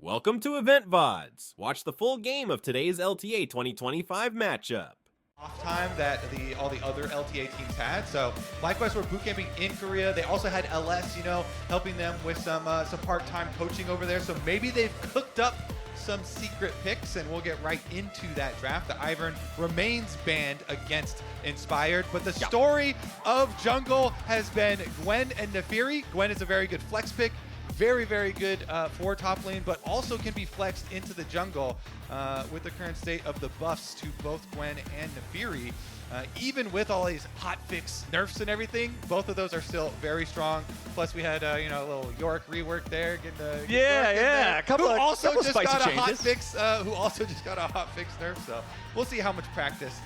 Welcome to Loleventvods. Watch the full game of today's LTA 2025 matchup. Off time that all the other LTA teams had. So FlyQuest were bootcamping in Korea. They also had LS, helping them with some part-time coaching over there. So maybe they've cooked up some secret picks, and we'll get right into that draft. The Ivern remains banned against Inspired, but the story of Jungle has been Gwen and Nefiri. Gwen is a very good flex pick. Very, very good for top lane, but also can be flexed into the jungle with the current state of the buffs to both Gwen and Nefiri. Even with all these hotfix nerfs and everything, both of those are still very strong. Plus, we had a little York rework there. A couple of spicy changes. Who also just got a hotfix nerf. So we'll see how much practice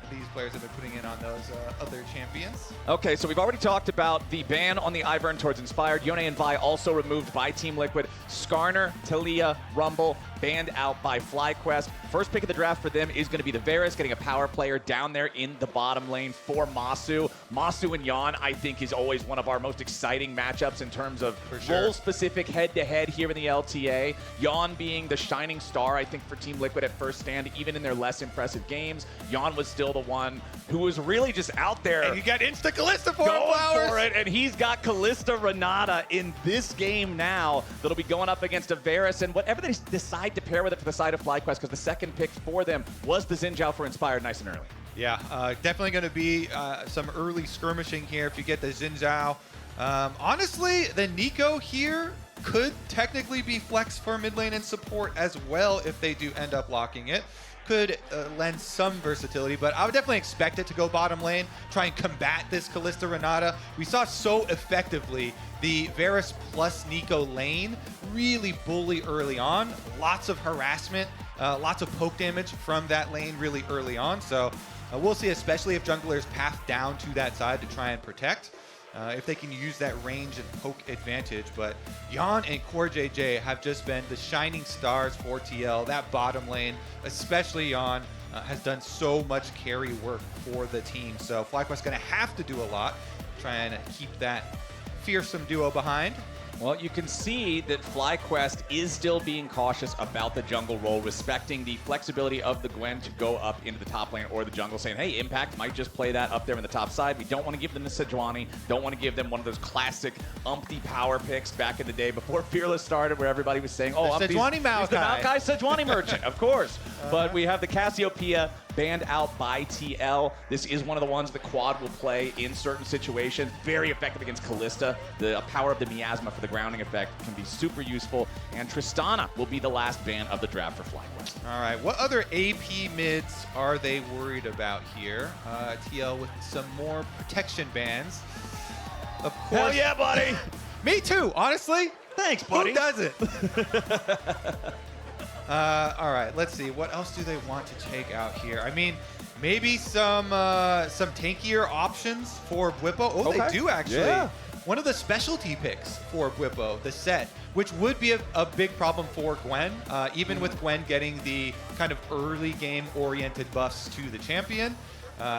these players have been putting in on those other champions. Okay, so we've already talked about the ban on the Ivern towards Inspired. Yone and Vi also removed by Team Liquid. Skarner, Talia, Rumble banned out by FlyQuest. First pick of the draft for them is going to be the Varus, getting a power player down there in the bottom lane for Masu. Masu and Yon, I think, is always one of our most exciting matchups in terms of role-specific head-to-head here in the LTA. Yon being the shining star, I think, for Team Liquid at first stand, even in their less impressive games. Yon was still the one who was really just out there. And you got Insta Callista for it, and he's got Callista Renata in this game now that'll be going up against a Varus, and whatever they decide to pair with it for the side of FlyQuest, because the second pick for them was the Xin Zhao for Inspired nice and early. Yeah, definitely going to be some early skirmishing here if you get the Xin Zhao. Honestly, the Nico here could technically be flex for mid lane and support as well if they do end up locking it. Could lend some versatility, but I would definitely expect it to go bottom lane, try and combat this Callista Renata. We saw so effectively the Varus plus Nico lane really bully early on. Lots of harassment, lots of poke damage from that lane really early on. So we'll see, especially if junglers path down to that side to try and protect. If they can use that range and poke advantage. But Yon and Core JJ have just been the shining stars for TL. That bottom lane, especially Yon, has done so much carry work for the team. So FlyQuest going to have to do a lot, trying to keep that fearsome duo behind. Well, you can see that FlyQuest is still being cautious about the jungle role, respecting the flexibility of the Gwen to go up into the top lane or the jungle, saying, hey, Impact might just play that up there in the top side. We don't want to give them the Sejuani, don't want to give them one of those classic Umpty power picks back in the day before Fearless started, where everybody was saying, oh, Sejuani Maokai. The Maokai Sejuani merchant, of course. But we have the Cassiopeia banned out by TL. This is one of the ones the quad will play in certain situations. Very effective against Callista. The power of the miasma for the grounding effect can be super useful. And Tristana will be the last ban of the draft for FlyQuest. All right, what other AP mids are they worried about here? TL with some more protection bans. Of course. Hell yeah, buddy! Me too, honestly. Thanks, buddy. Who doesn't? All right, let's see. What else do they want to take out here? I mean, maybe some tankier options for Bwipo. Oh, okay. They do actually. Yeah. One of the specialty picks for Bwipo, the set, which would be a big problem for Gwen, even with Gwen getting the kind of early game-oriented buffs to the champion.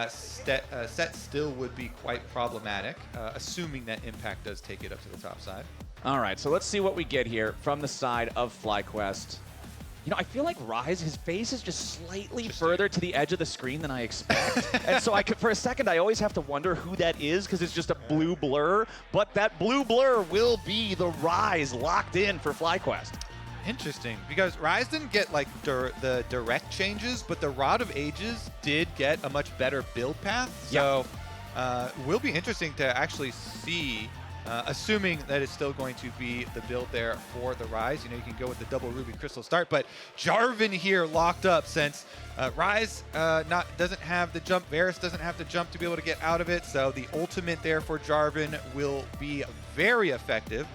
Set still would be quite problematic, assuming that Impact does take it up to the top side. All right, so let's see what we get here from the side of FlyQuest. I feel like Rise, his face is just slightly further to the edge of the screen than I expect. And so for a second, I always have to wonder who that is because it's just a blue blur. But that blue blur will be the Rise locked in for FlyQuest. Interesting, because Rise didn't get like the direct changes, but the Rod of Ages did get a much better build path. So will be interesting to actually see. Assuming that it's still going to be the build there for the Rise. You can go with the double Ruby Crystal start, but Jarvan here locked up since Rise doesn't have the jump. Varus doesn't have the jump to be able to get out of it, so the ultimate there for Jarvan will be very effective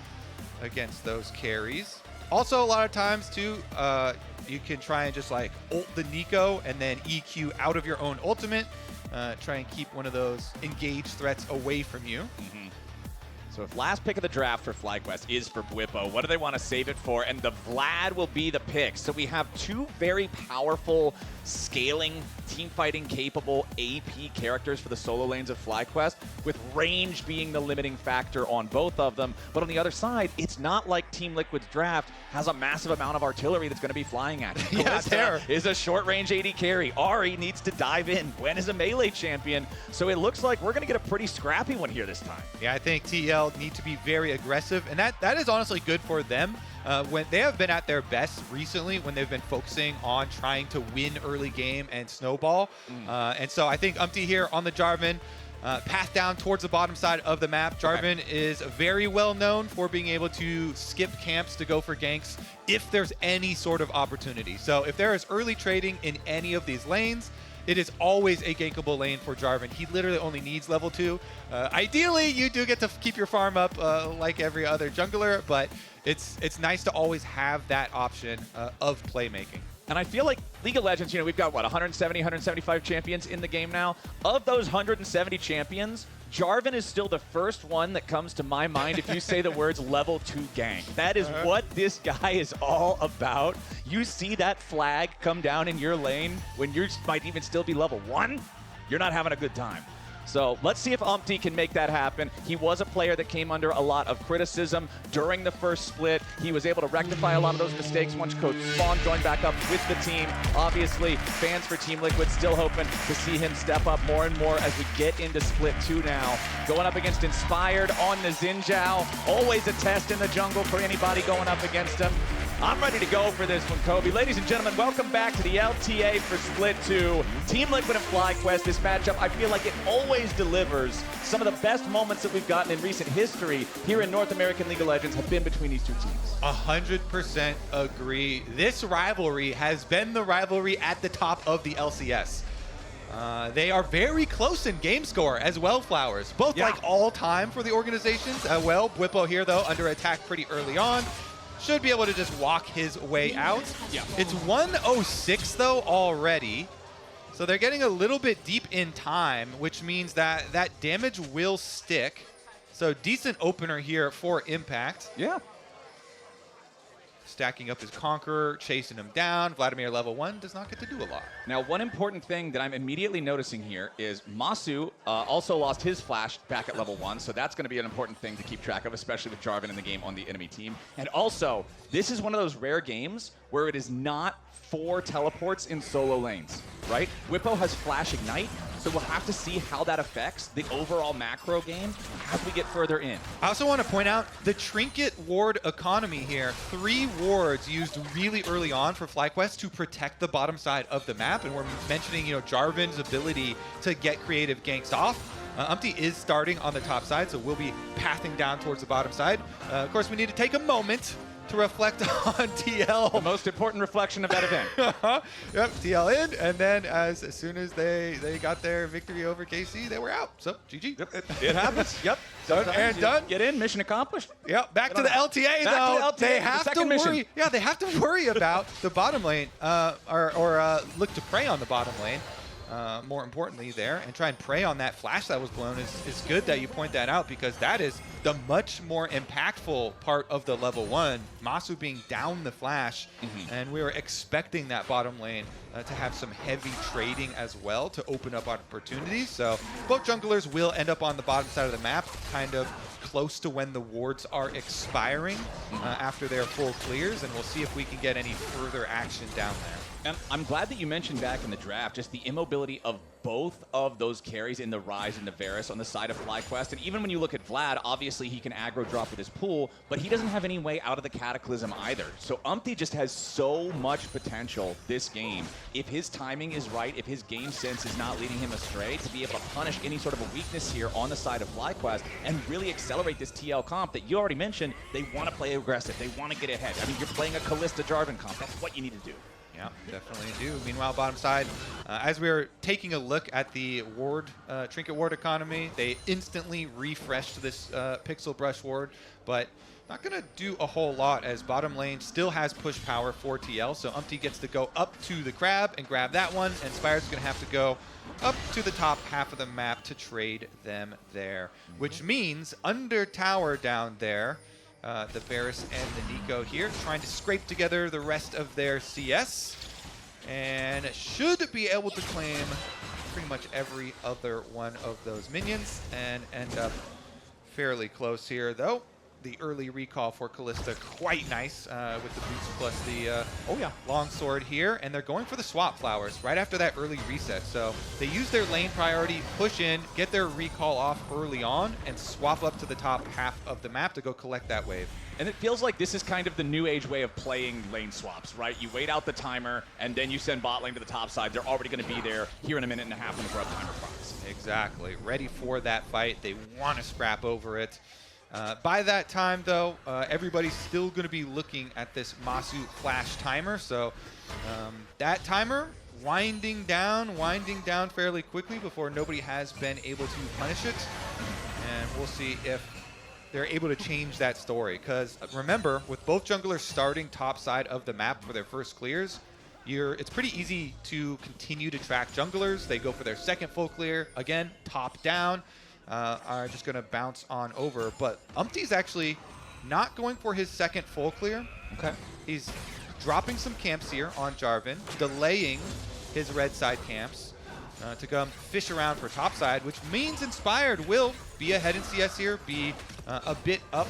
against those carries. Also, a lot of times, too, you can try and just like ult the Nico and then EQ out of your own ultimate. Try and keep one of those engaged threats away from you. So if last pick of the draft for FlyQuest is for Bwipo, what do they want to save it for? And the Vlad will be the pick. So we have two very powerful, scaling, team fighting capable AP characters for the solo lanes of FlyQuest, with range being the limiting factor on both of them. But on the other side, it's not like Team Liquid's draft has a massive amount of artillery that's going to be flying at you. Yeah, there is a short range AD carry. Ari needs to dive in. Gwen is a melee champion. So it looks like we're going to get a pretty scrappy one here this time. Yeah, I think TL need to be very aggressive, and that is honestly good for them. When they have been at their best recently, when they've been focusing on trying to win early game and snowball. And so I think Umpty here on the Jarvan, path down towards the bottom side of the map. Jarvan is very well known for being able to skip camps to go for ganks if there's any sort of opportunity. So if there is early trading in any of these lanes, it is always a gankable lane for Jarvan. He literally only needs level 2. Ideally, you do get to keep your farm up like every other jungler, but it's nice to always have that option of playmaking. And I feel like League of Legends, we've got, 170, 175 champions in the game now. Of those 170 champions, Jarvan is still the first one that comes to my mind if you say the words level 2 gank. That is what this guy is all about. You see that flag come down in your lane when you might even still be level 1, you're not having a good time. So let's see if Umpty can make that happen. He was a player that came under a lot of criticism during the first split. He was able to rectify a lot of those mistakes once Coach Spawn joined back up with the team. Obviously, fans for Team Liquid still hoping to see him step up more and more as we get into split 2 now. Going up against Inspired on the Xin Zhao. Always a test in the jungle for anybody going up against him. I'm ready to go for this one, Kobe. Ladies and gentlemen, welcome back to the LTA for Split 2. Team Liquid and FlyQuest. This matchup, I feel like it always delivers. Some of the best moments that we've gotten in recent history here in North American League of Legends have been between these two teams. 100% agree. This rivalry has been the rivalry at the top of the LCS. They are very close in game score as well, Flowers. Both like all time for the organizations. Bwipo here, though, under attack pretty early on. Should be able to just walk his way out. Yeah. It's 106 though already. So they're getting a little bit deep in time, which means that that damage will stick. So decent opener here for Impact. Yeah. Stacking up his Conqueror, chasing him down. Vladimir level 1 does not get to do a lot. Now, one important thing that I'm immediately noticing here is Masu also lost his flash back at level 1, so that's going to be an important thing to keep track of, especially with Jarvan in the game on the enemy team. And also, this is one of those rare games where it is not 4 teleports in solo lanes, right? Bwipo has Flash Ignite, so we'll have to see how that affects the overall macro game as we get further in. I also want to point out the Trinket ward economy here. 3 wards used really early on for FlyQuest to protect the bottom side of the map, and we're mentioning, Jarvan's ability to get creative ganks off. Umpty is starting on the top side, so we'll be pathing down towards the bottom side. Of course, we need to take a moment to reflect on TL. The most important reflection of that event. Yep, TL in, and then as soon as they got their victory over KC, they were out. So, GG. Yep, it happens. Yep. Done and done. Get in, mission accomplished. Yep, back to the LTA, though. They have to worry. Yeah, they have to worry about the bottom lane, or look to prey on the bottom lane. More importantly there, and try and prey on that flash that was blown. Is good that you point that out, because that is the much more impactful part of the level 1. Masu being down the flash, and we were expecting that bottom lane to have some heavy trading as well to open up opportunities. So both junglers will end up on the bottom side of the map, kind of close to when the wards are expiring after their full clears, and we'll see if we can get any further action down there. And I'm glad that you mentioned back in the draft just the immobility of both of those carries in the Ryze and the Varus on the side of FlyQuest. And even when you look at Vlad, obviously he can aggro drop with his pool, but he doesn't have any way out of the Cataclysm either. So Umpty just has so much potential this game. If his timing is right, if his game sense is not leading him astray, to be able to punish any sort of a weakness here on the side of FlyQuest and really accelerate this TL comp that you already mentioned. They want to play aggressive. They want to get ahead. I mean, you're playing a Kalista Jarvan comp. That's what you need to do. Yeah, definitely do. Meanwhile, bottom side, as we were taking a look at the Trinket ward economy, they instantly refreshed this Pixel Brush ward, but not going to do a whole lot, as bottom lane still has push power for TL, so Umpty gets to go up to the crab and grab that one, and Spire's going to have to go up to the top half of the map to trade them there, which means under tower down there, the Varus and the Nico here trying to scrape together the rest of their CS and should be able to claim pretty much every other one of those minions and end up fairly close here, though. The early recall for Kalista quite nice with the boots plus the longsword here, and they're going for the swap flowers right after that early reset. So they use their lane priority, push in, get their recall off early on, and swap up to the top half of the map to go collect that wave. And it feels like this is kind of the new age way of playing lane swaps, right? You wait out the timer, and then you send bot lane to the top side. They're already going to be there here in a minute and a half when the grub timer flies. Exactly. Ready for that fight. They want to scrap over it. By that time, though, everybody's still going to be looking at this Masu flash timer. So that timer winding down fairly quickly before nobody has been able to punish it. And we'll see if they're able to change that story. Because remember, with both junglers starting top side of the map for their first clears, it's pretty easy to continue to track junglers. They go for their second full clear, again, top down. Are just going to bounce on over. But Umpty's actually not going for his second full clear. Okay. He's dropping some camps here on Jarvan, delaying his red side camps to come fish around for top side, which means Inspired will be ahead in CS here, be a bit up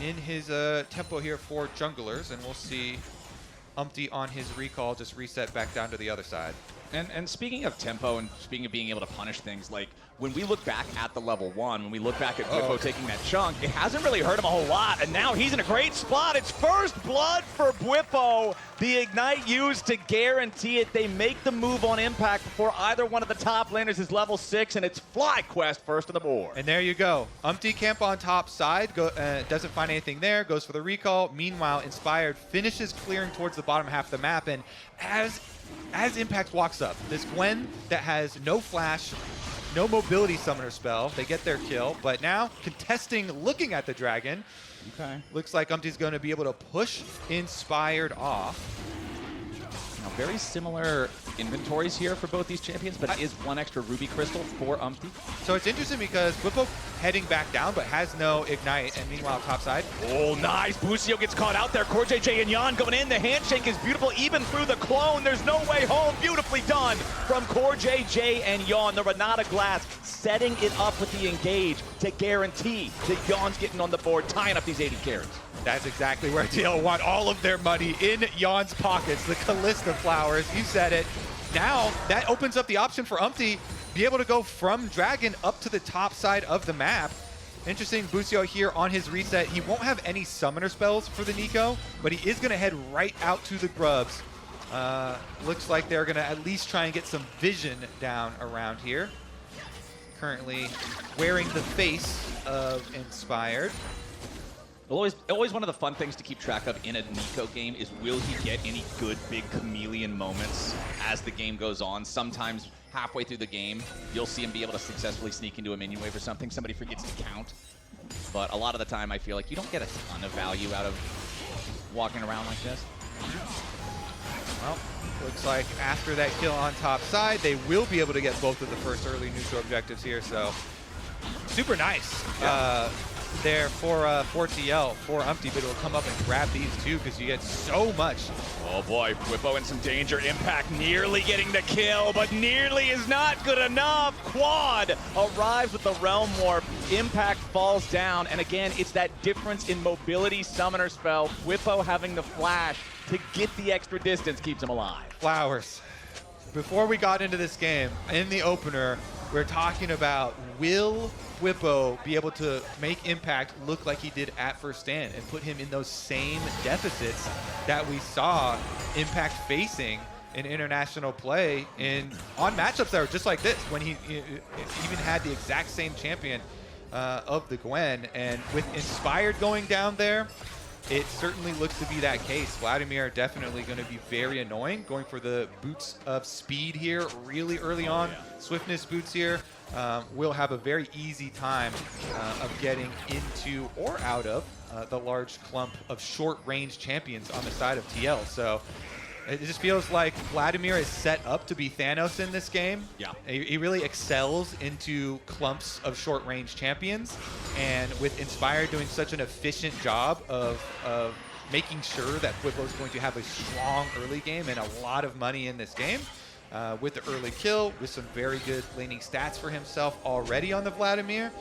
in his tempo here for junglers. And we'll see Umpty on his recall just reset back down to the other side. And speaking of tempo and speaking of being able to punish things, like when we look back at the level 1, when we look back at Bwippo taking that chunk, it hasn't really hurt him a whole lot, and now he's in a great spot. It's first blood for Bwippo. The Ignite used to guarantee it. They make the move on impact before either one of the top laners is level 6, and it's FlyQuest first on the board. And there you go. Umpty camp on top side, doesn't find anything there, goes for the recall. Meanwhile, Inspired finishes clearing towards the bottom half of the map, and as Impact walks up, this Gwen that has no flash, no mobility summoner spell, they get their kill, but now contesting, looking at the dragon. Okay. Looks like Umpty's going to be able to push Inspired off. Now, very similar inventories here for both these champions, but it is one extra ruby crystal for Umpty. So it's interesting because Bwippo heading back down, but has no Ignite, and meanwhile top side. Oh, nice. Busio gets caught out there. CoreJJ and Yon going in. The handshake is beautiful, even through the clone. There's no way home. Beautifully done from CoreJJ and Yon. The Renata Glass setting it up with the engage to guarantee that Yon's getting on the board, tying up these 80 carries. That's exactly where TL want all of their money in Yon's pockets. The Kalista flowers, you said it. Now that opens up the option for Umpty be able to go from Dragon up to the top side of the map. Interesting, Busio here on his reset. He won't have any summoner spells for the Nico, but he is going to head right out to the Grubs. Looks like they're going to at least try and get some vision down around here. Currently wearing the face of Inspired. Always one of the fun things to keep track of in a Nico game is, will he get any good big chameleon moments as the game goes on? Sometimes halfway through the game, you'll see him be able to successfully sneak into a minion wave or something. Somebody forgets to count. But a lot of the time, I feel like you don't get a ton of value out of walking around like this. Well, looks like after that kill on top side, they will be able to get both of the first early neutral objectives here. So super nice. Yeah. There for TL, for Umpty, but it'll come up and grab these two because you get so much. Oh boy, Bwippo in some danger. Impact nearly getting the kill, but nearly is not good enough. Quad arrives with the Realm Warp. Impact falls down, and again, it's that difference in mobility summoner spell. Bwippo having the flash to get the extra distance keeps him alive. Flowers. Before we got into this game, in the opener, we're talking about, will Bwippo be able to make Impact look like he did at First Stand and put him in those same deficits that we saw Impact facing in international play on matchups that were just like this, when he even had the exact same champion of the Gwen. And with Inspired going down there, it certainly looks to be that case. Vladimir definitely going to be very annoying, going for the boots of speed here really early on. Swiftness boots here will have a very easy time of getting into or out of the large clump of short-range champions on the side of TL. So It just feels like Vladimir is set up to be Thanos in this game. Yeah. He really excels into clumps of short-range champions, and with Inspired doing such an efficient job of making sure that Bwipo is going to have a strong early game and a lot of money in this game, with the early kill, with some very good laning stats for himself already on the Vladimir,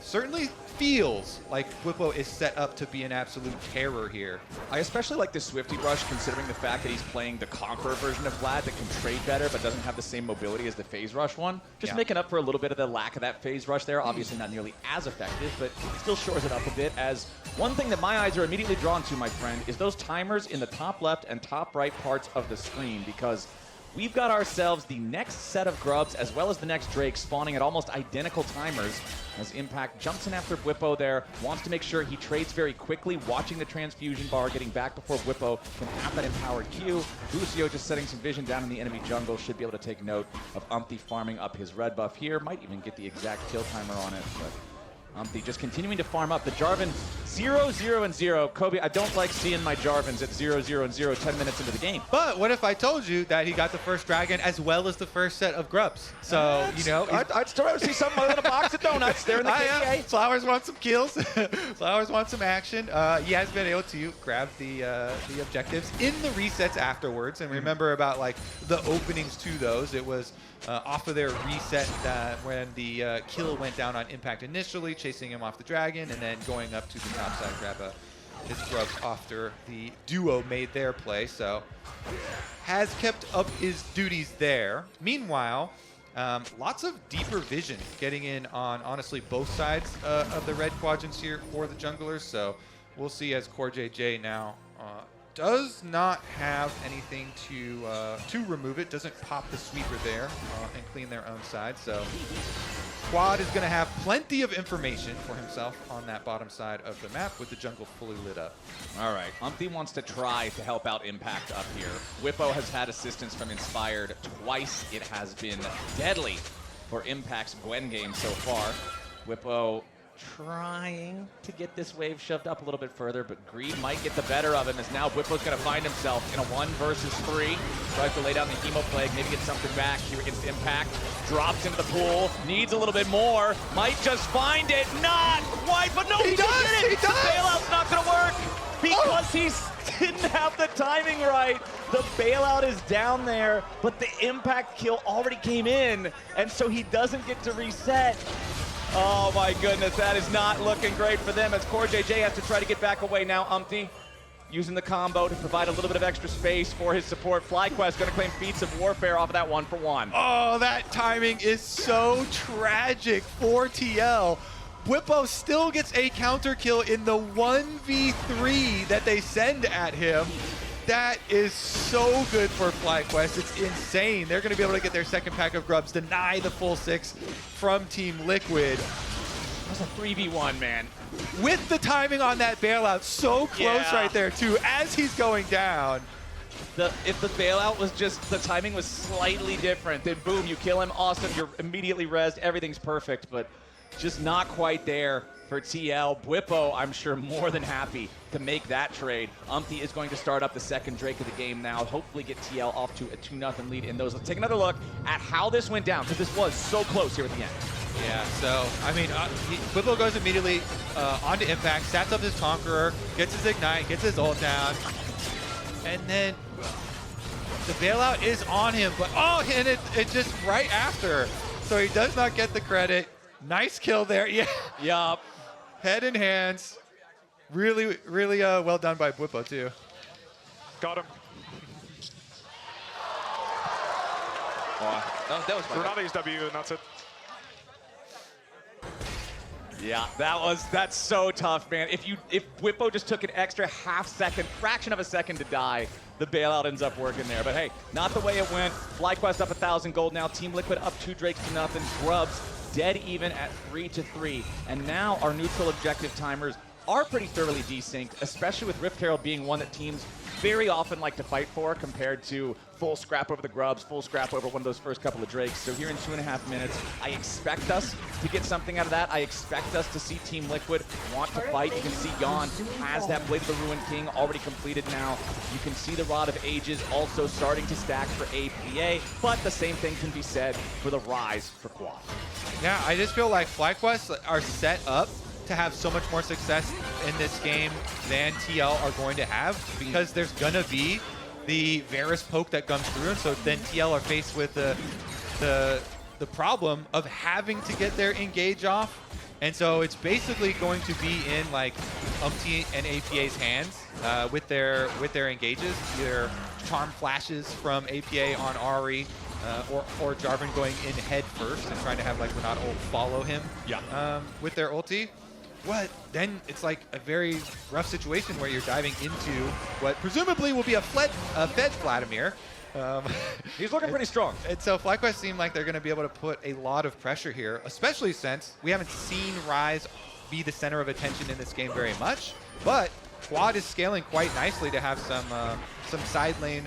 certainly feels like Bwipo is set up to be an absolute terror here. I especially like the Swifty Rush, considering the fact that he's playing the Conqueror version of Vlad that can trade better but doesn't have the same mobility as the Phase Rush one. Just making up for a little bit of the lack of that Phase Rush there. Obviously not nearly as effective, but still shores it up a bit. As one thing that my eyes are immediately drawn to, my friend, is those timers in the top left and top right parts of the screen, because we've got ourselves the next set of grubs as well as the next Drake spawning at almost identical timers, as Impact jumps in after Bwipo there, wants to make sure he trades very quickly, watching the transfusion bar, getting back before Bwipo can have that empowered Q. Lucio just setting some vision down in the enemy jungle, should be able to take note of Umpty farming up his red buff here, might even get the exact kill timer on it, but Umpty just continuing to farm up. The Jarvan 0, 0, and 0. Kobe, I don't like seeing my Jarvans at 0, 0, and 0 10 minutes into the game. But what if I told you that he got the first dragon as well as the first set of grubs? So, you know. I'd still rather see something other than a box of donuts there in the KK. Flowers want some kills. Flowers want some action. He has been able to grab the objectives in the resets afterwards. And remember about like the openings to those. It was off of their reset when the kill went down on Impact initially, chasing him off the dragon, and then going up to the top side, grab his grubs after the duo made their play. So has kept up his duties there. Meanwhile, lots of deeper vision getting in on honestly both sides of the red quadrants here for the junglers. So we'll see as CoreJJ now does not have anything to remove it, doesn't pop the sweeper there and clean their own side. So Quad is going to have plenty of information for himself on that bottom side of the map with the jungle fully lit up. All right, Umpty wants to try to help out Impact up here. Bwipo has had assistance from Inspired twice. It has been deadly for Impact's Gwen game so far. Bwipo trying to get this wave shoved up a little bit further, but greed might get the better of him, as now Bwipo's going to find himself in a 1 versus 3. Tries to lay down the Hemo Plague, maybe get something back here against Impact. Drops into the pool, needs a little bit more, might just find it, not quite, but no, he does! Did it. He does! The bailout's not going to work because he didn't have the timing right. The bailout is down there, but the Impact kill already came in, and so he doesn't get to reset. Oh my goodness, that is not looking great for them, as CoreJJ has to try to get back away now. Umpty using the combo to provide a little bit of extra space for his support. FlyQuest going to claim Feats of Warfare off of that 1-for-1. Oh, that timing is so tragic for TL. Bwipo still gets a counter kill in the 1v3 that they send at him. That is so good for FlyQuest. It's insane. They're going to be able to get their second pack of grubs, deny the full 6 from Team Liquid. That's a 3v1, man. With the timing on that bailout, so close right there, too, as he's going down. If the bailout was just, the timing was slightly different, then boom, you kill him, awesome, you're immediately rezzed, everything's perfect, but just not quite there for TL. Bwipo, I'm sure, more than happy to make that trade. Umpty is going to start up the second Drake of the game now, hopefully get TL off to a 2-0 lead in those. Let's take another look at how this went down, because this was so close here at the end. Yeah, so, I mean, Bwipo goes immediately onto Impact, stats up his Conqueror, gets his Ignite, gets his ult down, and then the bailout is on him, but oh, and it's just right after. So he does not get the credit. Nice kill there, yeah. Yup. Head and hands. Really, really well done by Bwipo, too. Got him. Oh, that was Grenadi's W, and that's it. Yeah, that's so tough, man. If Bwipo just took an extra half second, fraction of a second to die, the bailout ends up working there. But hey, not the way it went. FlyQuest up 1,000 gold now. Team Liquid up 2 Drakes to nothing. Grubs dead even at 3-3. And now our neutral objective timers are pretty thoroughly desynced, especially with Rift Herald being one that teams very often like to fight for compared to full scrap over the grubs, full scrap over one of those first couple of drakes. So here in 2.5 minutes, I expect us to get something out of that. I expect us to see Team Liquid want to fight. You can see Yon has that Blade of the Ruined King already completed now. You can see the Rod of Ages also starting to stack for APA, but the same thing can be said for the Rise for Quad. Yeah, I just feel like FlyQuest are set up to have so much more success in this game than TL are going to have, because there's gonna be the Varus poke that comes through, and so then TL are faced with the problem of having to get their engage off, and so it's basically going to be in like Umpty and APA's hands with their engages, either charm flashes from APA on Ari, or Jarvan going in head first and trying to have like Renata ult follow him with their ulti. What? Then it's like a very rough situation where you're diving into what presumably will be a fed Vladimir. He's looking pretty strong. And so FlyQuest seem like they're going to be able to put a lot of pressure here, especially since we haven't seen Rise be the center of attention in this game very much. But Quad is scaling quite nicely to have some side lane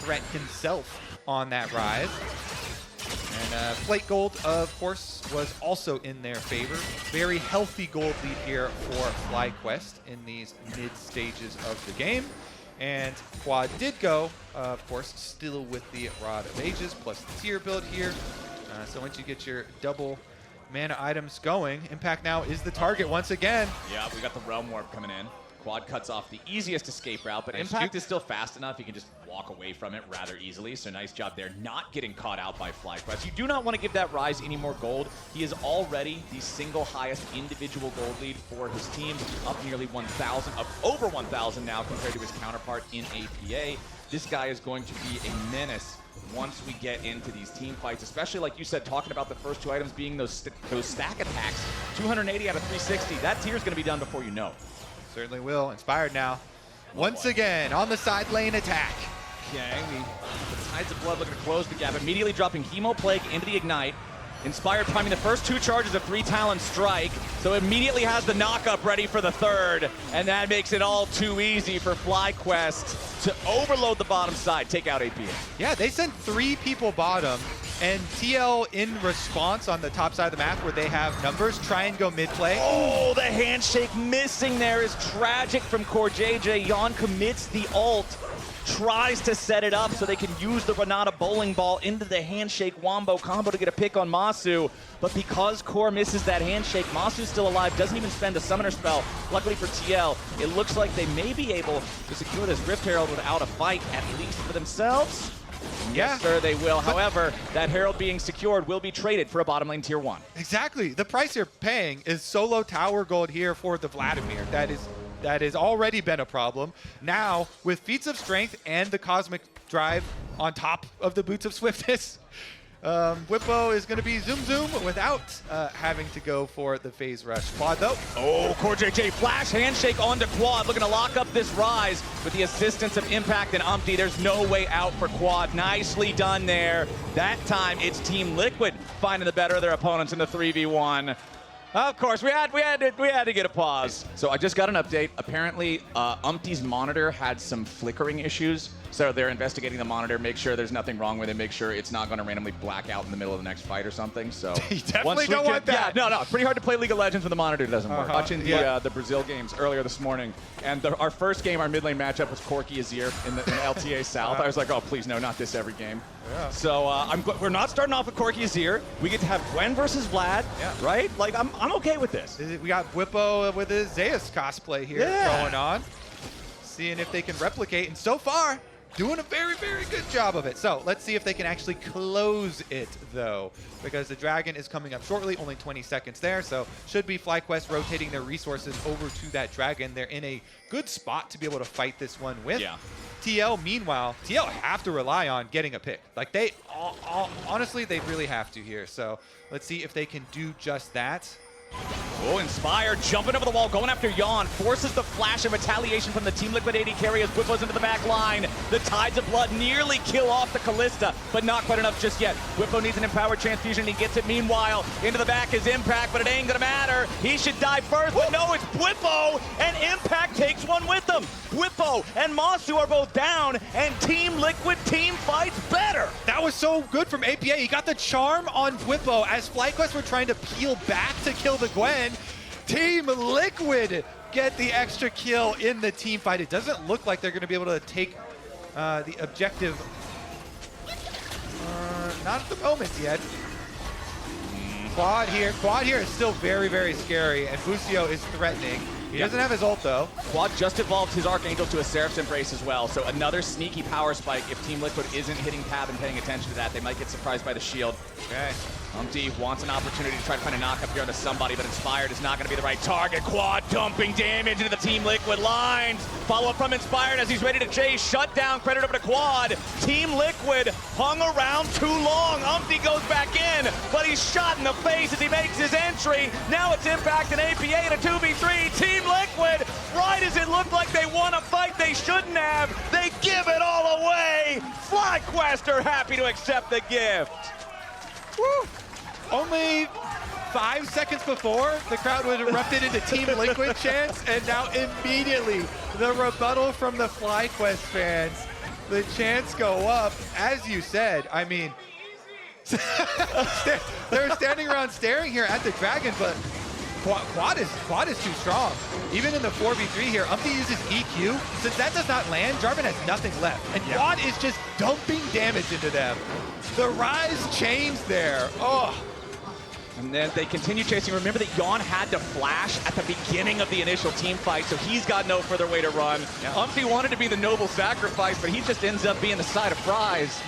threat himself on that Rise. And Plate Gold, of course, was also in their favor. Very healthy gold lead here for FlyQuest in these mid stages of the game. And Quad did go, of course, still with the Rod of Ages plus the tier build here. So once you get your double mana items going, Impact now is the target once again. Yeah, we got the Realm Warp coming in. Quad cuts off the easiest escape route, but Nice Impact juke. is still fast enough. You can just walk away from it rather easily, so nice job there not getting caught out by FlyQuest. You do not want to give that Rise any more gold. He is already the single highest individual gold lead for his team, up nearly 1,000, up over 1,000 now compared to his counterpart in APA. This guy is going to be a menace once we get into these team fights, especially like you said, talking about the first two items being those stack attacks. 280 out of 360. That tier is going to be done before you know. Certainly will. Inspired now. Once again on the side lane attack. Okay, the Tides of Blood looking to close the gap, immediately dropping Hemo Plague into the Ignite. Inspired priming the first two charges of 3 Talon Strike, so immediately has the knock-up ready for the third, and that makes it all too easy for FlyQuest to overload the bottom side, take out APA. Yeah, they sent 3 people bottom, and TL in response on the top side of the map where they have numbers, try and go mid play. Oh, the handshake missing there is tragic from Core JJ. Yon commits the ult, tries to set it up so they can use the Renata bowling ball into the handshake wombo combo to get a pick on Masu. But because Core misses that handshake, Masu's still alive, doesn't even spend a summoner spell. Luckily for TL, it looks like they may be able to secure this Rift Herald without a fight, at least for themselves. Yeah. Yes, sir, they will. However, that Herald being secured will be traded for a bottom lane tier 1. Exactly. The price you're paying is solo tower gold here for the Vladimir. That has already been a problem. Now, with feats of strength and the cosmic drive on top of the boots of swiftness, Whippo is going to be zoom without having to go for the phase rush. Quad though. Oh, Core JJ flash handshake onto Quad, looking to lock up this Rise with the assistance of Impact and Umpty. There's no way out for Quad. Nicely done there. That time it's Team Liquid finding the better of their opponents in the 3v1. Of course, we had to get a pause. So I just got an update. Apparently, Umpty's monitor had some flickering issues. So they're investigating the monitor, make sure there's nothing wrong with it, make sure it's not going to randomly black out in the middle of the next fight or something. So You definitely don't want that. Yeah, no, pretty hard to play League of Legends when the monitor doesn't work. Watching yeah. the Brazil games earlier this morning, and our first game, our mid lane matchup was Corki Azir in LTA South. I was like, oh please no, not this every game. Yeah. So we're not starting off with Corki Azir. We get to have Gwen versus Vlad, right? Like I'm okay with this. We got Whippo with his Zeus cosplay here going on. Seeing if they can replicate, and so far, doing a very, very good job of it. So let's see if they can actually close it, though, because the dragon is coming up shortly, only 20 seconds there. So should be FlyQuest rotating their resources over to that dragon. They're in a good spot to be able to fight this one with. Yeah. TL, meanwhile, TL have to rely on getting a pick. Like they, honestly, they really have to here. So let's see if they can do just that. Oh, Inspired jumping over the wall, going after Yon, forces the flash of retaliation from the Team Liquid AD carry as Whippos into the back line. The Tides of Blood nearly kill off the Callista, but not quite enough just yet. Whippo needs an empowered transfusion, he gets it. Meanwhile, into the back is Impact, but it ain't gonna matter. He should die first, but no, it's Whippo, and Impact takes one with them. Whippo and Masu are both down, and Team Liquid team fights better. That was so good from APA. He got the charm on Whippo as FlyQuest were trying to peel back to kill the Gwen. Team Liquid get the extra kill in the team fight. It doesn't look like they're going to be able to take the objective. Not at the moment yet. Quad here is still very, very scary, and Busio is threatening. He doesn't have his ult, though. Quad just evolved his Archangel to a Seraph's Embrace as well, so another sneaky power spike. If Team Liquid isn't hitting tab and paying attention to that, they might get surprised by the shield. Okay. Umpty wants an opportunity to try to find a knock-up here onto somebody, but Inspired is not going to be the right target. Quad dumping damage into the Team Liquid lines. Follow-up from Inspired as he's ready to chase. Shutdown, credit over to Quad. Team Liquid hung around too long. Umpty goes back in, but he's shot in the face as he makes his entry. Now it's Impact and APA in a 2v3. Team Liquid, right as it looked like they won a fight they shouldn't have, they give it all away. FlyQuest are happy to accept the gift. Woo. Only 5 seconds before, the crowd would erupted into Team Liquid chants, and now immediately the rebuttal from the FlyQuest fans. The chants go up, as you said. I mean, they're standing around staring here at the Dragon, but Quad is too strong. Even in the 4v3 here, Umpty uses EQ. Since that does not land, Jarvan has nothing left. And Quad is just dumping damage into them. The Rise chains there. Oh. And then they continue chasing. Remember that Yawn had to flash at the beginning of the initial team fight, so he's got no further way to run. Yeah. Umpty wanted to be the noble sacrifice, but he just ends up being the side of fries.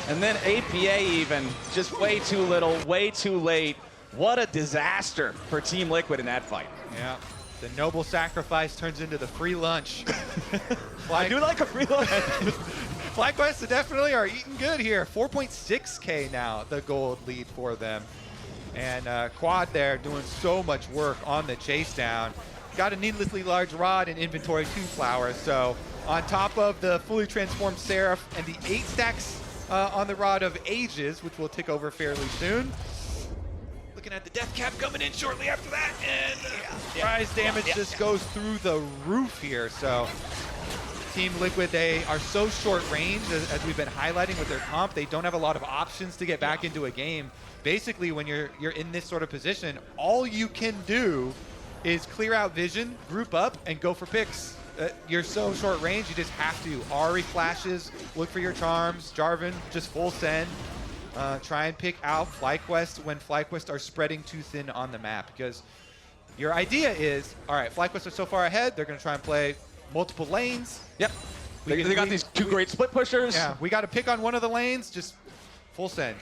And then APA even, just way too little, way too late. What a disaster for Team Liquid in that fight. Yeah. The noble sacrifice turns into the free lunch. I do like a free lunch. FlyQuest definitely are eating good here. 4.6K now, the gold lead for them. And Quad there doing so much work on the chase down. Got a needlessly large rod and inventory 2 flowers. So on top of the fully transformed Seraph and the 8 stacks on the Rod of Ages, which will tick over fairly soon. Looking at the death cap coming in shortly after that, and Rise damage just goes through the roof here. So Team Liquid, they are so short range, as we've been highlighting with their comp. They don't have a lot of options to get back into a game. Basically, when you're in this sort of position, all you can do is clear out vision, group up, and go for picks. You're so short range, you just have to. Ahri flashes, look for your charms. Jarvan, just full send. Try and pick out FlyQuest when FlyQuest are spreading too thin on the map, because your idea is, all right, FlyQuest are so far ahead, they're going to try and play multiple lanes. Yep. They got these two great split pushers. Yeah, we got to pick on one of the lanes, just full send.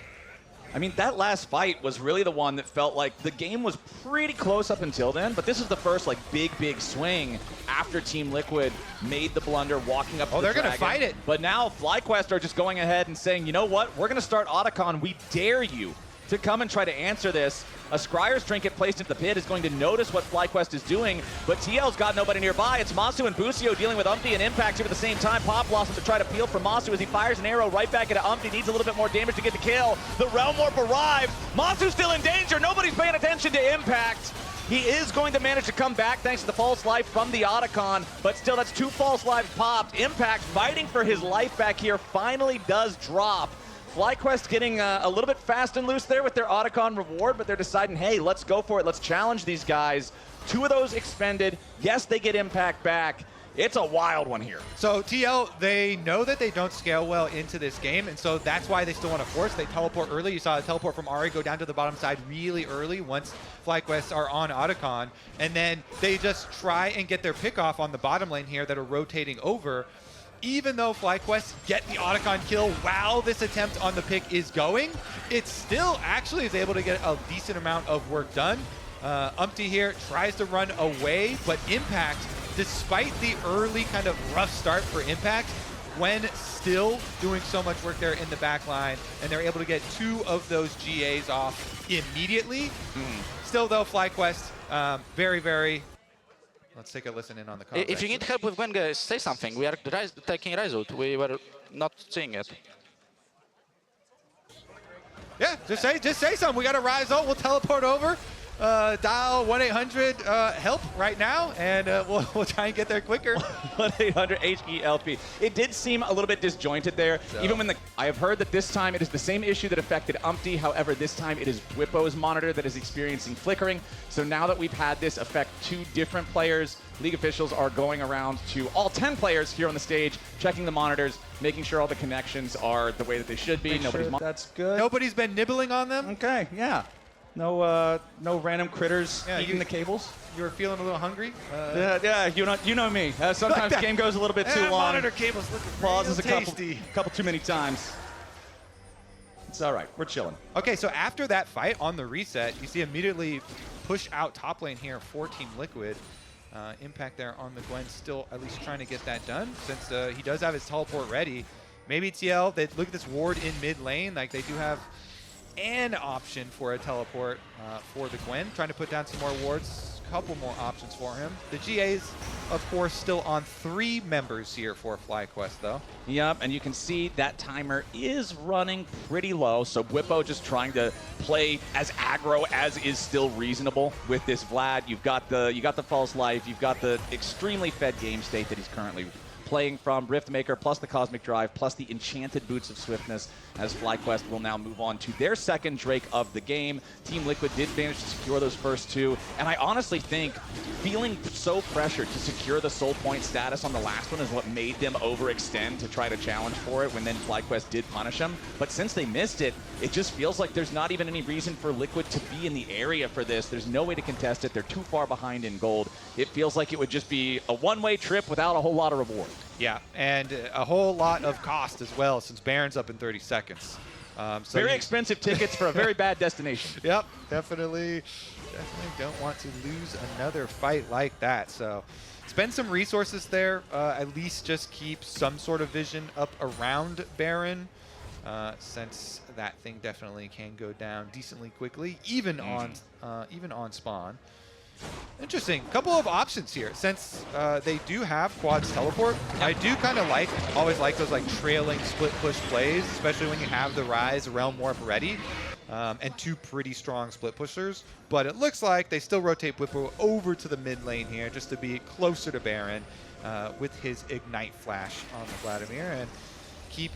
I mean, that last fight was really the one that felt like the game was pretty close up until then, but this is the first like big swing after Team Liquid made the blunder walking up to the they're Dragon. going to fight it. But now FlyQuest are just going ahead and saying, you know what, we're going to start Otacon. We dare you to come and try to answer this. A Scryer's Trinket placed into the pit is going to notice what FlyQuest is doing, but TL's got nobody nearby. It's Masu and Busio dealing with Umpty and Impact here at the same time. Pop blossom to try to peel from Masu as he fires an arrow right back into Umpty. Needs a little bit more damage to get the kill. The Realm Warp arrived. Masu's still in danger. Nobody's paying attention to Impact. He is going to manage to come back thanks to the false life from the Otacon, but still that's 2 false lives popped. Impact fighting for his life back here finally does drop. FlyQuest getting a little bit fast and loose there with their Otacon reward, but they're deciding, hey, let's go for it. Let's challenge these guys. 2 of those expended. Yes, they get Impact back. It's a wild one here. So TL, they know that they don't scale well into this game, and so that's why they still want to force. They teleport early. You saw a teleport from Ahri go down to the bottom side really early once FlyQuest are on Otacon, and then they just try and get their pick off on the bottom lane here that are rotating over. Even though FlyQuest get the Otacon kill while this attempt on the pick is going, it still actually is able to get a decent amount of work done. Umpty here tries to run away, but Impact, despite the early kind of rough start for Impact, when still doing so much work there in the back line, and they're able to get 2 of those GAs off immediately. Still though, FlyQuest, very Let's take a listen in on the comms. If you need help with Gwen, guys, say something. We are taking result. We were not seeing it. Yeah, just say something. We got to rise up. We'll teleport over. Dial 1-800-HELP right now, and we'll try and get there quicker. 1-800-HELP. It did seem a little bit disjointed there. Even when I have heard that this time it is the same issue that affected Umpty. However, this time it is Whippo's monitor that is experiencing flickering. So now that we've had this affect 2 different players, League officials are going around to all 10 players here on the stage, checking the monitors, making sure all the connections are the way that they should be. That's good. Nobody's been nibbling on them. Okay, yeah. No random critters eating the cables. You were feeling a little hungry. Yeah, you know me. Sometimes the game goes a little bit too long. Monitor cables looking Pauses real a tasty. couple too many times. It's all right. We're chilling. Okay, so after that fight on the reset, you see immediately push out top lane here for Team Liquid. Impact there on the Gwen, still at least trying to get that done since he does have his teleport ready. Maybe TL, they look at this ward in mid lane, like they do have an option for a teleport for the Gwen, trying to put down some more wards, a couple more options for him. The GA's, of course, still on 3 members here for FlyQuest, though. Yep, and you can see that timer is running pretty low, so Whippo just trying to play as aggro as is still reasonable with this Vlad. You've got the false life, you've got the extremely fed game state that he's currently playing from, Riftmaker plus the Cosmic Drive plus the Enchanted Boots of Swiftness, as FlyQuest will now move on to their second Drake of the game. Team Liquid did manage to secure those first 2, and I honestly think feeling so pressured to secure the soul point status on the last one is what made them overextend to try to challenge for it when then FlyQuest did punish them. But since they missed it, it just feels like there's not even any reason for Liquid to be in the area for this. There's no way to contest it. They're too far behind in gold. It feels like it would just be a one-way trip without a whole lot of reward. Yeah, and a whole lot of cost as well, since Baron's up in 30 seconds. So very expensive tickets for a very bad destination. Yep, definitely don't want to lose another fight like that. So spend some resources there. At least just keep some sort of vision up around Baron, since that thing definitely can go down decently quickly, even on spawn. Interesting. Couple of options here. Since they do have Quad's teleport, I do kind of always like those like trailing split push plays, especially when you have the Rise Realm Warp ready, and 2 pretty strong split pushers. But it looks like they still rotate Whippo over to the mid lane here just to be closer to Baron with his Ignite Flash on the Vladimir, and keep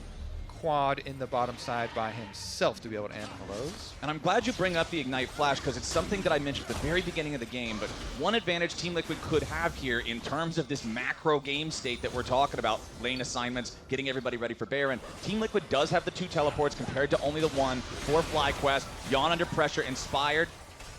Quad in the bottom side by himself to be able to end hellos. And I'm glad you bring up the Ignite Flash, because it's something that I mentioned at the very beginning of the game, but one advantage Team Liquid could have here in terms of this macro game state that we're talking about, lane assignments, getting everybody ready for Baron. Team Liquid does have the 2 teleports compared to only the 1 for FlyQuest. Yawn under pressure, Inspired,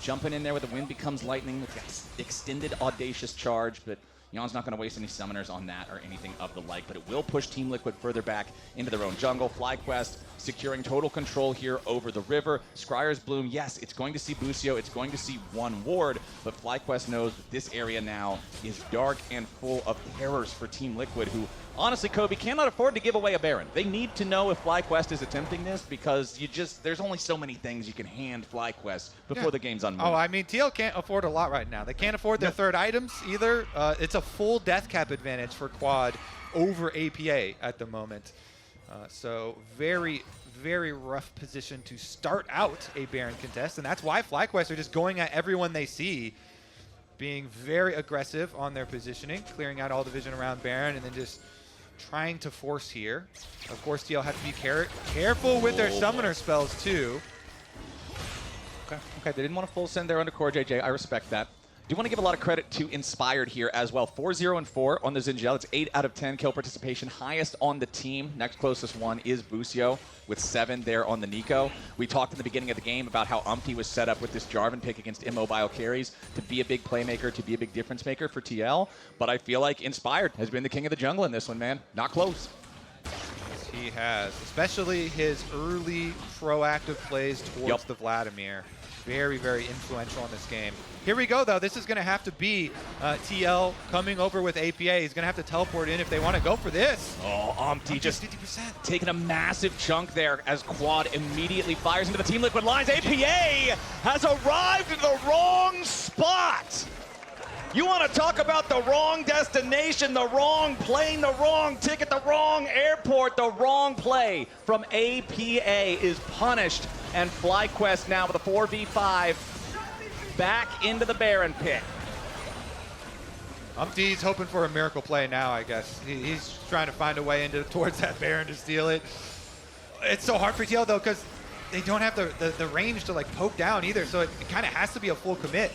jumping in there with the Wind Becomes Lightning with that extended Audacious Charge, but Yon's not going to waste any summoners on that or anything of the like, but it will push Team Liquid further back into their own jungle. FlyQuest securing total control here over the river. Scryer's Bloom, yes, it's going to see Busio, it's going to see 1 ward, but FlyQuest knows that this area now is dark and full of terrors for Team Liquid, who honestly, Kobe, cannot afford to give away a Baron. They need to know if FlyQuest is attempting this, because there's only so many things you can hand FlyQuest before the game's unmoved. Oh, I mean, TL can't afford a lot right now. They can't afford their 3rd items either. It's a full death cap advantage for Quad over APA at the moment. So very, very rough position to start out a Baron contest, and that's why FlyQuest are just going at everyone they see, being very aggressive on their positioning, clearing out all the vision around Baron, and then just trying to force here. Of course, TL have to be careful with their summoner spells too. Okay, they didn't want to full send their undercore, JJ. I respect that. Do want to give a lot of credit to Inspired here as well. 4-0-4 on the Zinjel. It's 8 out of 10 kill participation, highest on the team. Next closest one is Busio with 7 there on the Nico. We talked in the beginning of the game about how Umpty was set up with this Jarvan pick against immobile carries to be a big playmaker, to be a big difference maker for TL. But I feel like Inspired has been the king of the jungle in this one, man. Not close. He has, especially his early proactive plays towards the Vladimir. Very, very influential in this game. Here we go, though. This is going to have to be TL coming over with APA. He's going to have to teleport in if they want to go for this. Oh, Umpty just 50%. Taking a massive chunk there as Quad immediately fires into the Team Liquid lines. APA has arrived in the wrong spot. You want to talk about the wrong destination, the wrong plane, the wrong ticket, the wrong airport, the wrong play from APA is punished. And FlyQuest now with a 4v5 back into the Baron pit. Umpty's hoping for a miracle play now, I guess. He's trying to find a way towards that Baron to steal it. It's so hard for TL though, because they don't have the range to like poke down either, so it kind of has to be a full commit.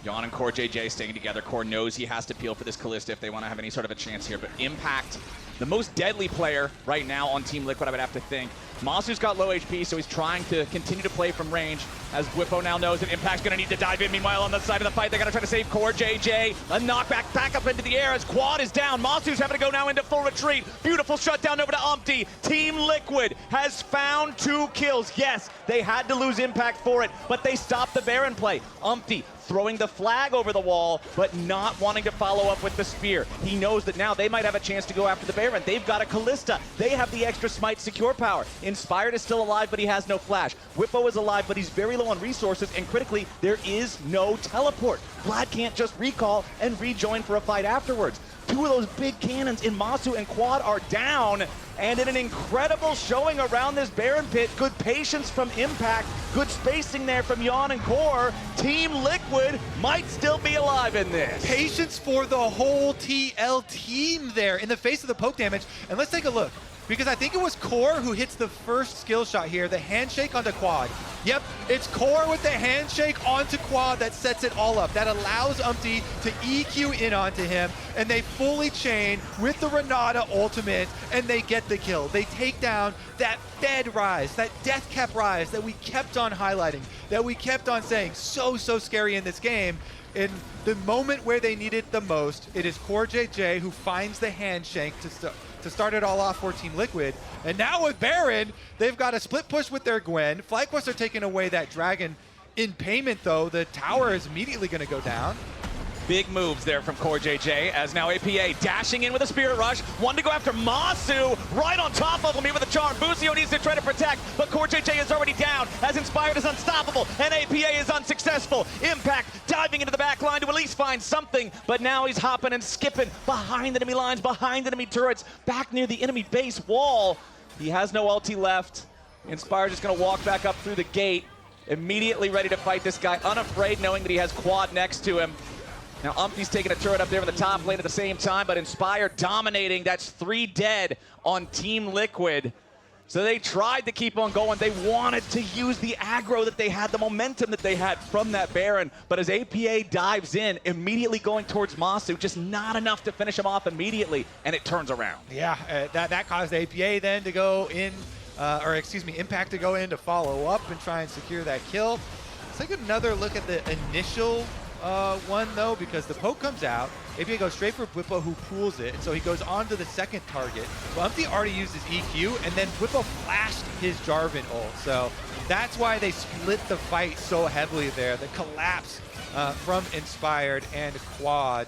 Yon and Core JJ staying together. Core knows he has to peel for this Kalista if they want to have any sort of a chance here. But Impact, the most deadly player right now on Team Liquid, I would have to think. Masu's got low HP, so he's trying to continue to play from range, as Whippo now knows that Impact's going to need to dive in. Meanwhile, on the side of the fight, they're going to try to save Core JJ. A knockback back up into the air as Quad is down. Masu's having to go now into full retreat. Beautiful shutdown over to Umpty. Team Liquid has found 2 kills. Yes, they had to lose Impact for it, but they stopped the Baron play. Umpty throwing the flag over the wall, but not wanting to follow up with the spear. He knows that now they might have a chance to go after the Baron. They've got a Kalista. They have the extra smite secure power. Inspired is still alive, but he has no flash. Whippo is alive, but he's very low on resources, and critically, there is no teleport. Vlad can't just recall and rejoin for a fight afterwards. 2 of those big cannons in Masu and Quad are down, and in an incredible showing around this Baron pit, good patience from Impact, good spacing there from Yon and Core. Team Liquid might still be alive in this. Patience for the whole TL team there in the face of the poke damage. And let's take a look, because I think it was Core who hits the first skill shot here, the handshake onto Quad. Yep, it's Core with the handshake onto Quad that sets it all up. That allows Umpty to EQ in onto him, and they fully chain with the Renata ultimate, and they get the kill. They take down that Fed rise, that death cap rise that we kept on highlighting, that we kept on saying so scary in this game. In the moment where they need it the most, it is Core JJ who finds the handshake to start it all off for Team Liquid. And now with Baron, they've got a split push with their Gwen. FlyQuest are taking away that Dragon. In payment though, the tower is immediately going to go down. Big moves there from Core JJ, as now APA dashing in with a Spirit Rush. One to go after Masu, right on top of him here with a charm. Busio needs to try to protect, but Core JJ is already down, as Inspired is unstoppable, and APA is unsuccessful. Impact diving into the back line to at least find something, but now he's hopping and skipping behind enemy lines, behind enemy turrets, back near the enemy base wall. He has no ulti left. Inspired just gonna walk back up through the gate, immediately ready to fight this guy, unafraid, knowing that he has Quad next to him. Now Umpty's taking a turret up there in the top lane at the same time, but Inspired dominating. That's 3 dead on Team Liquid. So they tried to keep on going. They wanted to use the aggro that they had, the momentum that they had from that Baron. But as APA dives in, immediately going towards Masu, just not enough to finish him off immediately, and it turns around. Yeah, that caused APA then to go in, Impact to go in to follow up and try and secure that kill. Let's take another look at the initial one though, because the poke comes out, APA goes straight for Whippo, who pulls it, and so he goes on to the second target. But Umpty already used his EQ, and then Whippo flashed his Jarvan ult, so that's why they split the fight so heavily there. The collapse from Inspired and Quad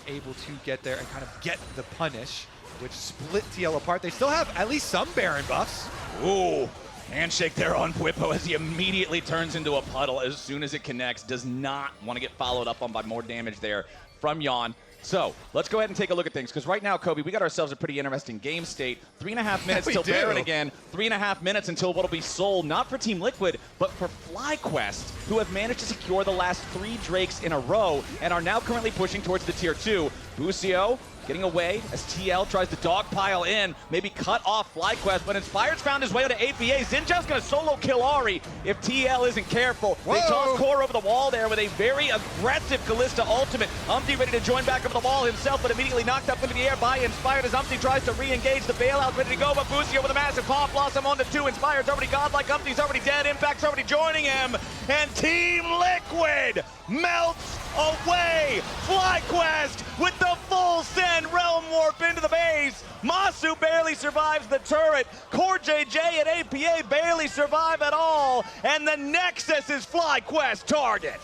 able to get there and kind of get the punish, which split TL apart. They still have at least some Baron buffs. Ooh. Handshake there on Whippo as he immediately turns into a puddle as soon as it connects. Does not want to get followed up on by more damage there from Yon. So let's go ahead and take a look at things, because right now, Kobe, we got ourselves a pretty interesting game state. 3.5 minutes till Baron again. 3.5 minutes until what'll be sold, not for Team Liquid, but for FlyQuest, who have managed to secure the last 3 Drakes in a row and are now currently pushing towards the tier 2. Busio getting away as TL tries to dogpile in, maybe cut off FlyQuest, but Inspired's found his way to APA. Xinjiao's gonna solo kill Ari if TL isn't careful. Whoa. They toss Core over the wall there with a very aggressive Kalista ultimate. Umpty ready to join back over the wall himself, but immediately knocked up into the air by Inspired as Umpty tries to re-engage the bailout, ready to go, but Busio with a massive Paw Blossom on the 2. Inspired's already godlike, Umpty's already dead, Impact's already joining him, and Team Liquid melts away. FlyQuest with the full send Realm Warp into the base. Masu barely survives the turret. Core JJ and APA barely survive at all. And the Nexus is FlyQuest target.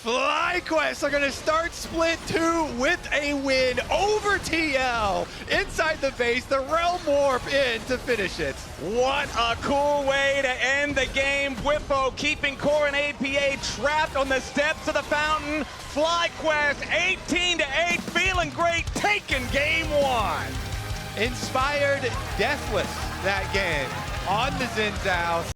FlyQuest are going to start Split 2 with a win over TL. Inside the base, the Realm Warp in to finish it. What a cool way to end the game. Whippo keeping Core and APA trapped on the steps of the fountain. FlyQuest 18-8, feeling great, taking game 1. Inspired deathless that game on the Xin Zhao.